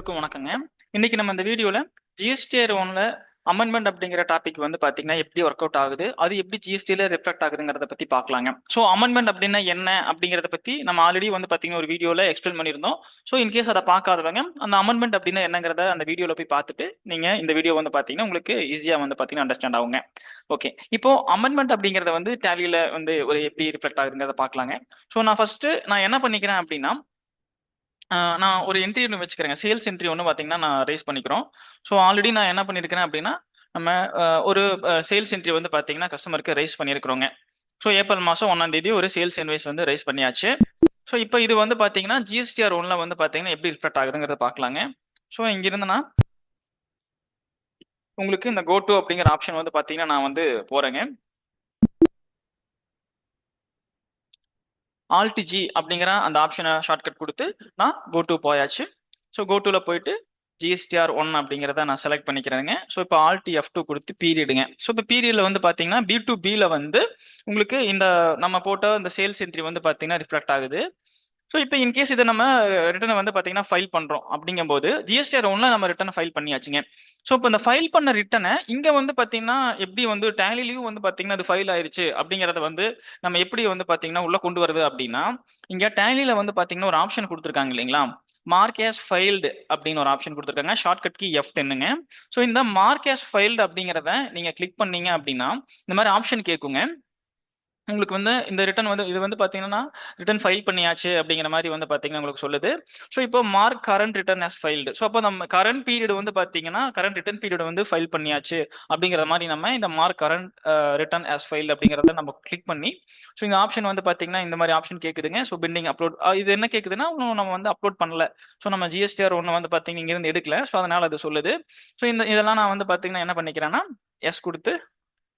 அனைவருக்கும் வணக்கங்க. இன்னைக்கு நம்ம இந்த வீடியோல ஜிஎஸ்டிஆர் ஒன்ல அமெண்ட்மெண்ட் அப்படிங்கிற டாபிக் வந்து பாத்தீங்கன்னா எப்படி ஒர்க் அவுட் ஆகுது, அது எப்படி ஜிஎஸ்டில ரிஃப்ளெக்ட் ஆகுதுங்கிறத பத்தி பார்க்கலாங்க. ஸோ அமெண்ட்மெண்ட் அப்படின்னா என்ன அப்படிங்கிறத பத்தி நம்ம ஆல்ரெடி வந்து பாத்தீங்கன்னா ஒரு வீடியோல எக்ஸ்பிளைன் பண்ணியிருந்தோம். ஸோ இன்கேஸ் அதை பார்க்காதவங்க அந்த அமெண்ட்மெண்ட் அப்படின்னா என்னங்கிறத அந்த வீடியோல போய் பார்த்துட்டு நீங்க இந்த வீடியோ வந்து பாத்தீங்கன்னா உங்களுக்கு ஈஸியா வந்து பாத்தீங்கன்னா அண்டர்ஸ்டாண்ட் ஆகுங்க. ஓகே, இப்போ அமெண்ட்மெண்ட் அப்படிங்கறத வந்து டேலியில வந்து ஒரு எப்படி ரிஃப்ளெக்ட் ஆகுதுங்கிறத பார்க்கலாங்க. ஸோ நான் என்ன பண்ணிக்கிறேன் அப்படின்னா நான் ஒரு என்ட்ரி ஒன்று வச்சுக்கிறேங்க. சேல்ஸ் என்ட்ரி ஒன்று பார்த்தீங்கன்னா நான் ரைஸ் பண்ணிக்கிறோம். ஸோ ஆல்ரெடி நான் என்ன பண்ணியிருக்கிறேன் அப்படின்னா நம்ம ஒரு சேல்ஸ் என்ட்ரி வந்து பார்த்தீங்கன்னா கஸ்டமருக்கு ரைஸ் பண்ணியிருக்கிறோங்க. ஸோ ஏப்ரல் மாதம் 1ஆம் தேதி ஒரு சேல்ஸ் இன்வாய்ஸ் வந்து ரைஸ் பண்ணியாச்சு. ஸோ இப்போ இது வந்து பார்த்தீங்கன்னா ஜிஎஸ்டிஆர் ஒன்ல வந்து பார்த்தீங்கன்னா எப்படி ரிஃப்ளெக்ட் ஆகுதுங்கிறத பார்க்கலாங்க. ஸோ இங்கிருந்து நான் உங்களுக்கு இந்த கோ டு அப்படிங்கிற ஆப்ஷன் வந்து பார்த்தீங்கன்னா நான் வந்து போறேங்க. ஆல்ட் ஜி அப்படிங்கிற அந்த ஆப்ஷனை ஷார்ட்கட் கொடுத்து நான் கோ டு போயாச்சு. ஸோ கோ டுல போயிட்டு ஜிஎஸ்டிஆர் ஒன் அப்படிங்கிறத நான் செலக்ட் பண்ணிக்கிறேங்க. ஸோ இப்போ ஆல்ட் F2 கொடுத்து பீரியடுங்க. ஸோ இப்போ பீரியட்ல வந்து பார்த்தீங்கன்னா B2Bல வந்து உங்களுக்கு இந்த நம்ம போட்ட இந்த சேல்ஸ் என்ட்ரி வந்து பார்த்தீங்கன்னா ரிஃப்ளெக்ட் ஆகுது. ஸோ இப்போ இன்கேஸ் இதை நம்ம ரிட்டர்னை வந்து பார்த்தீங்கன்னா ஃபைல் பண்ணுறோம் அப்படிங்கும்போது ஜிஎஸ்டிஆர் ஒன்ல நம்ம ரிட்டர்னை ஃபைல் பண்ணியாச்சுங்க. ஸோ இப்போ இந்த ஃபைல் பண்ண ரிட்டனை இங்கே வந்து பார்த்தீங்கன்னா எப்படி வந்து டேலிலையும் வந்து பார்த்தீங்கன்னா அது ஃபைல் ஆயிருச்சு அப்படிங்கிறத வந்து நம்ம எப்படி வந்து பார்த்தீங்கன்னா உள்ள கொண்டு வருது அப்படின்னா இங்கே டேலியில் வந்து பார்த்தீங்கன்னா ஒரு ஆப்ஷன் கொடுத்துருக்காங்க இல்லைங்களா, மார்க் ஆஸ் ஃபைல்டு அப்படின்னு ஒரு ஆப்ஷன் கொடுத்துருக்காங்க. ஷார்ட்கட் கீ F10ங்க. ஸோ இந்த மார்க் ஆஸ் ஃபைல்டு அப்படிங்கிறத நீங்கள் கிளிக் பண்ணீங்க அப்படின்னா இந்த மாதிரி ஆப்ஷன் கேட்குங்க. உங்களுக்கு வந்து இந்த ரிட்டர்ன் வந்து இது வந்து பாத்தீங்கன்னா ரிட்டர்ன் ஃபைல் பண்ணியாச்சு அப்படிங்கிற மாதிரி வந்து பாத்தீங்கன்னா உங்களுக்கு சொல்லுது. ஸோ இப்போ mark current return as filed. So அப்போ நம்ம கரண்ட் பீரியட் வந்து பாத்தீங்கன்னா கரண்ட் ரிட்டர்ன் பீரியட் வந்து ஃபைல் பண்ணியாச்சு அப்படிங்கிற மாதிரி நம்ம இந்த mark current return as failed அப்படிங்கிறத நம்ம கிளிக் பண்ணி ஸோ இந்த ஆப்ஷன் வந்து பாத்தீங்கன்னா இந்த மாதிரி ஆப்ஷன் கேக்குதுங்க. ஸோ பெண்டிங் அப்லோட் இது என்ன கேக்குதுன்னா இன்னும் நம்ம வந்து அப்லோட் பண்ணல. ஸோ நம்ம ஜிஎஸ்டிஆர் ஒன்று வந்து பாத்தீங்கன்னா இங்கிருந்து எடுக்கல. ஸோ அதனால அது சொல்லுது. ஸோ இதெல்லாம் நான் வந்து பாத்தீங்கன்னா என்ன பண்ணிக்கிறேன்னா எஸ் கொடுத்து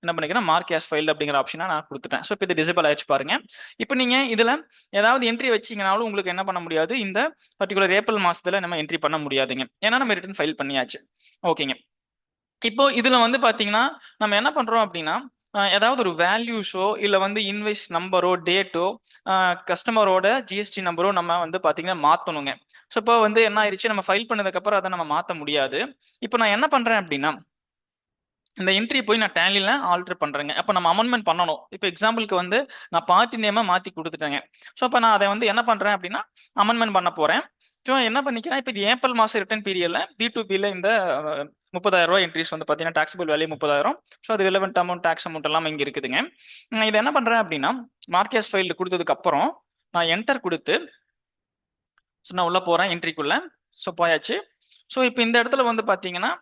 என்ன பண்ணிக்கிறேன் மார்க் ஆஸ் ஃபைல் அப்படிங்கிற ஆப்ஷனை நான் கொடுத்துட்டேன். ஸோ இப்போ இது டிசேபிள் ஆயிடுச்சு பாருங்க. இப்போ நீங்க இதுல ஏதாவது என்ட்ரி வச்சீங்கனாலும் உங்களுக்கு என்ன பண்ண முடியாது, இந்த பர்டிகுலர் ஏப்ரல் மாசத்துல நம்ம என்ட்ரி பண்ண முடியாதுங்க. ஏன்னா நம்ம ரிட்டர்ன் ஃபைல் பண்ணியாச்சு. ஓகேங்க. இப்போ இதுல வந்து பாத்தீங்கன்னா நம்ம என்ன பண்றோம் அப்படின்னா ஏதாவது ஒரு வேல்யூஸோ இல்ல வந்து இன்வாய்ஸ் நம்பரோ டேட்டோ கஸ்டமரோட ஜிஎஸ்டி நம்பரோ நம்ம வந்து பாத்தீங்கன்னா மாத்தணுங்க. ஸோ இப்போ வந்து என்ன ஆயிடுச்சு, நம்ம ஃபைல் பண்ணதுக்கு அப்புறம் அதை நம்ம மாத்த முடியாது. இப்போ நான் என்ன பண்றேன் அப்படின்னா இந்த என்ட்ரி போய் நான் டேலியில் ஆல்டர் பண்ணுறேங்க. அப்போ நம்ம அமெண்ட்மெண்ட் பண்ணணும். இப்போ எக்ஸாம்பிளுக்கு வந்து நான் பார்ட்டி நேமை மாற்றி கொடுத்துட்டேங்க. ஸோ அப்போ நான் அதை வந்து என்ன பண்ணுறேன் அப்படின்னா அமெண்ட்மெண்ட் பண்ண போகிறேன். ஸோ என்ன பண்ணிக்கிறேன், இப்போ இது ஏப்ரல் மாதம் ரிட்டர்ன் பீரியடில் B2Bல இந்த 30,000 ரூபாய் என்ட்ரிஸ் வந்து பார்த்தீங்கன்னா டாக்ஸபிள் வேல்யூ 30,000. ஸோ அது ரிலவெண்ட் அமௌண்ட் டாக்ஸ் அமௌண்ட் எல்லாம் இங்கே இருக்குதுங்க. நான் இதை என்ன பண்ணுறேன் அப்படின்னா மார்க்கெஸ் ஃபைல் கொடுத்ததுக்கு அப்புறம் நான் என்டர் கொடுத்து ஸோ நான் உள்ள போகிறேன் என்ட்ரிக்குள்ள. ஸோ போயாச்சு. ஸோ இப்போ இந்த இடத்துல வந்து பார்த்தீங்கன்னா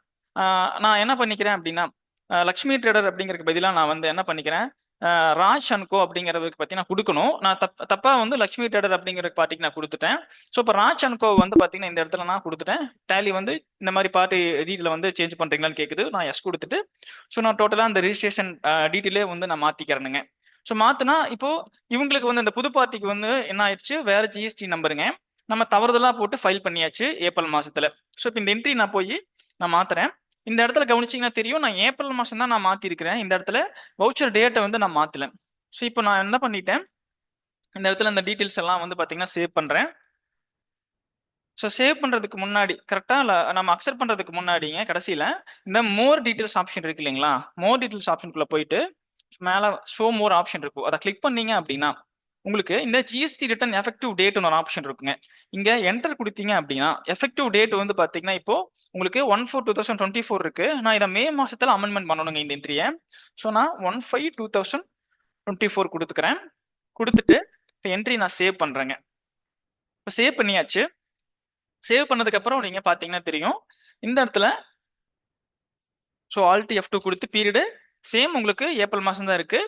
நான் என்ன பண்ணிக்கிறேன் அப்படின்னா லக்ஷ்மி ட்ரேடர் அப்படிங்கிறதுக்கு பதிலாக நான் வந்து என்ன பண்ணிக்கிறேன் ராஜ் அன்கோ அப்படிங்கிறதுக்கு பற்றி நான் கொடுக்கணும். நான் தப்பா வந்து லக்ஷ்மி ட்ரேடர் அப்படிங்கிற பார்ட்டிக்கு நான் கொடுத்துட்டேன். ஸோ இப்போ ராஜ் அன்கோ வந்து பார்த்தீங்கன்னா இந்த இடத்துல நான் கொடுத்துட்டேன். டேலி வந்து இந்த மாதிரி பார்ட்டி டீட்டெயில் வந்து சேஞ்ச் பண்ணுறீங்களான்னு கேட்குது. நான் எஸ் கொடுத்துட்டு ஸோ நான் டோட்டலாக அந்த ரிஜிஸ்ட்ரேஷன் டீட்டெயிலே வந்து நான் மாற்றிக்கிறேனுங்க. ஸோ மாற்றினா இப்போ இவங்களுக்கு வந்து இந்த புது பார்ட்டிக்கு வந்து என்ன ஆயிடுச்சு, வேற ஜிஎஸ்டி நம்பருங்க நம்ம தவறுதலாக போட்டு ஃபைல் பண்ணியாச்சு ஏப்ரல் மாசத்துல. ஸோ இப்போ இந்த என்ட்ரி நான் போய் நான் மாத்துறேன். இந்த இடத்துல கவனிச்சிங்கன்னா தெரியும், நான் ஏப்ரல் மாசம் தான் நான் மாத்திருக்கிறேன். இந்த இடத்துல வவுச்சர் டேட்டை வந்து நான் மாத்தல. ஸோ இப்போ நான் என்ன பண்ணிட்டேன், இந்த இடத்துல இந்த டீட்டெயில்ஸ் எல்லாம் வந்து பாத்தீங்கன்னா சேவ் பண்றேன். ஸோ சேவ் பண்றதுக்கு முன்னாடி கரெக்டா நம்ம அக்செப்ட் பண்றதுக்கு முன்னாடிங்க கடைசியில இந்த மோர் டீட்டெயில்ஸ் ஆப்ஷன் இருக்கு இல்லைங்களா, மோர் டீட்டெயில்ஸ் ஆப்ஷனுக்குள்ள போயிட்டு மேல ஷோ மோர் ஆப்ஷன் இருக்கும், அதை கிளிக் பண்ணீங்க அப்படின்னா உங்களுக்கு இந்த ஜிஎஸ்டி ரிட்டர்ன் எஃபெக்டிவ் டேட்னு ஒரு ஆப்ஷன் இருக்குங்க. இங்க என்டர் கொடுத்தீங்க அப்படின்னா எஃபெக்டிவ் டேட் வந்து பாத்தீங்கன்னா இப்போ உங்களுக்கு 1/4/2024 இருக்கு. நான் இதை மே மாசத்துல அமெண்ட்மெண்ட் பண்ணணுங்க இந்த என்ட்ரியை. ஸோ நான் 1/5/2024 கொடுத்துக்கிறேன். கொடுத்துட்டு இப்போ என்ட்ரி நான் சேவ் பண்றேங்க. இப்போ சேவ் பண்ணியாச்சு. சேவ் பண்ணதுக்கு அப்புறம் நீங்க பாத்தீங்கன்னா தெரியும் இந்த இடத்துல ஸோ ஆல்ட் F2 கொடுத்து பீரியடு சேம் உங்களுக்கு ஏப்ரல் மாசம் தான் இருக்கு.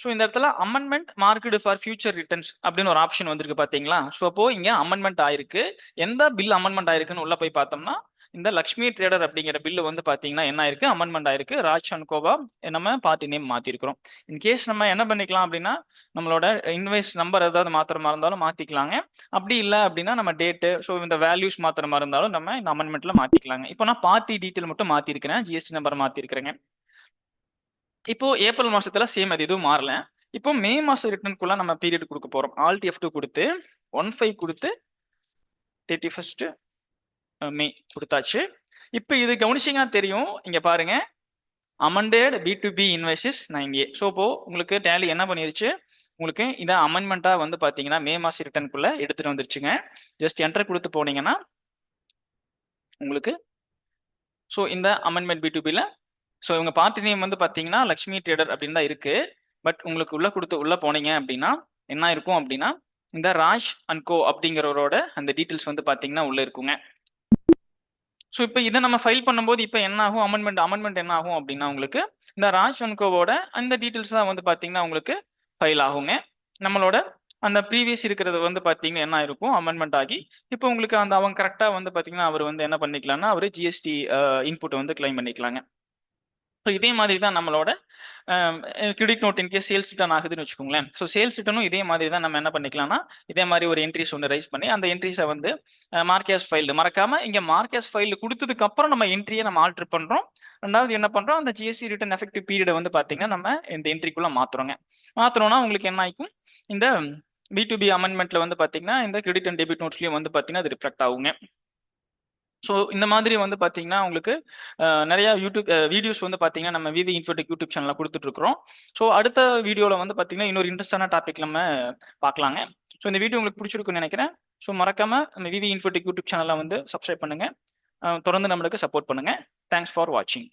ஸோ இந்த இடத்துல amendment market for future returns அப்படின்னு ஒரு ஆப்ஷன் வந்திருக்கு பாத்தீங்களா. ஸோ அப்போ இங்க அமெண்ட்மெண்ட் ஆயிருக்கு. எந்த பில் அமெண்ட்மெண்ட் ஆயிருக்குன்னு உள்ள போய் பார்த்தோம்னா இந்த லக்ஷ்மி ட்ரேடர் அப்படிங்கிற பில்லு வந்து பாத்தீங்கன்னா என்ன ஆயிருக்கு, அமெண்ட்மெண்ட் ஆயிருக்கு. ராஜ் அன்கோவா நம்ம பார்ட்டி நேம் மாத்திருக்கிறோம். இன்கேஸ் நம்ம என்ன பண்ணிக்கலாம் அப்படின்னா நம்மளோட இன்வாய்ஸ் நம்பர் ஏதாவது மாத்திரமா இருந்தாலும் மாத்திக்கலாங்க. அப்படி இல்லை அப்படின்னா நம்ம டேட்டு ஸோ இந்த வேல்யூஸ் மாத்திரமா இருந்தாலும் நம்ம இந்த அமெண்ட்மெண்ட்ல மாத்திக்கலாங்க. இப்போ நான் பார்ட்டி டீட்டெயில் மட்டும் மாத்திருக்கிறேன், ஜிஎஸ்டி நம்பர் மாத்திருக்கிறேங்க. இப்போ ஏப்ரல் மாசத்துல சேம் அது எதுவும் மாறல. இப்போ மே மாசம் ரிட்டர்னுக்குள்ள நம்ம பீரியட் கொடுக்க போறோம். ஆல்ட் F2 கொடுத்து 1/5 கொடுத்து 31 மே கொடுத்தாச்சு. இப்போ இது கவனிச்சிங்கன்னா தெரியும், இங்க பாருங்க amended B2B invoices 9A. So இப்போ உங்களுக்கு டேலி என்ன பண்ணிருச்சு, உங்களுக்கு இதை அமெண்ட்மெண்ட்டா வந்து பாத்தீங்கன்னா மே மாசம் ரிட்டர்னுக்குள்ள எடுத்துட்டு வந்துருச்சுங்க. ஜஸ்ட் என்டர் கொடுத்து போனீங்கன்னா உங்களுக்கு ஸோ இந்த அமெண்ட்மெண்ட் B2Bல ஸோ இவங்க பார்ட்டி நேம் வந்து பாத்தீங்கன்னா லக்ஷ்மி ட்ரேடர் அப்படின்னு தான் இருக்கு. பட் உங்களுக்கு உள்ள போனீங்க அப்படின்னா என்ன இருக்கும் அப்படின்னா இந்த ராஜ் அண்ட் கோ அப்படிங்கிறவரோட அந்த டீட்டெயில்ஸ் வந்து பாத்தீங்கன்னா உள்ள இருக்குங்க. ஸோ இப்போ இதை நம்ம ஃபைல் பண்ணும்போது இப்போ என்ன ஆகும், அமெண்ட்மெண்ட் என்ன ஆகும் அப்படின்னா உங்களுக்கு இந்த ராஜ் அண்ட் கோவோட அந்த டீட்டெயில்ஸ் தான் வந்து பாத்தீங்கன்னா உங்களுக்கு ஃபைல் ஆகுங்க. நம்மளோட அந்த ப்ரீவியஸ் இருக்கிறது வந்து பாத்தீங்கன்னா என்ன இருக்கும், அமெண்ட்மெண்ட் ஆகி இப்போ உங்களுக்கு அந்த அவங்க கரெக்டாக வந்து பாத்தீங்கன்னா அவர் வந்து என்ன பண்ணிக்கலாம்னா அவர் ஜிஎஸ்டி இன்புட் வந்து கிளைம் பண்ணிக்கலாங்க. ஸோ இதே மாதிரி தான் நம்மளோட credit note in case sales return ஆகுதுன்னு வச்சுக்கோங்களேன். ஸோ சேல்ஸ் ரிட்டர்னும் இதே மாதிரி தான் நம்ம என்ன பண்ணிக்கலாம்னா இதே மாதிரி ஒரு என்ட்ரிஸ் ஒன்று ரைஸ் பண்ணி அந்த என்ட்ரிஸை வந்து மார்க்கேஸ் ஃபைல் மறக்காம இங்கே மார்க்கேஸ் ஃபைல் கொடுத்ததுக்கு அப்புறம் நம்ம என்ட்ரியை நம்ம ஆல்டர் பண்றோம். ரெண்டாவது என்ன பண்றோம், அந்த ஜிஎஸ்டி ரிட்டர்ன் எஃபெக்டிவ் பீரியடை வந்து பாத்தீங்கன்னா நம்ம இந்த என்ட்ரிக்குள்ள மாத்துறோம்னா உங்களுக்கு என்ன ஆகும், இந்த B2B அமெண்ட்மெண்ட்ல வந்து பாத்தீங்கன்னா இந்த கிரெடிட் அண்ட் டெபிட் நோட்ஸ்லயும் வந்து பாத்தீங்கன்னா அது ரிஃப்ளெக்ட் ஆகுங்க. ஸோ இந்த மாதிரி வந்து பார்த்தீங்கன்னா உங்களுக்கு நிறைய யூடியூப் வீடியோஸ் வந்து பார்த்தீங்கன்னா நம்ம விவி இன்ஃபோடெக் யூடியூப் சேனலில் கொடுத்துட்டு இருக்கிறோம். ஸோ அடுத்த வீடியோவில் வந்து பார்த்தீங்கன்னா இன்னொரு இன்ட்ரெஸ்டான டாபிக் நம்ம பார்க்கலாங்க. ஸோ இந்த வீடியோ உங்களுக்கு பிடிச்சிருக்குன்னு நினைக்கிறேன். ஸோ மறக்காம நம்ம விவி இன்ஃபோடெக் யூடியூப் சேனலில் வந்து சப்ஸ்கிரைப் பண்ணுங்க, தொடர்ந்து நம்மளுக்கு சப்போர்ட் பண்ணுங்க. தேங்க்ஸ் ஃபார் வாட்சிங்.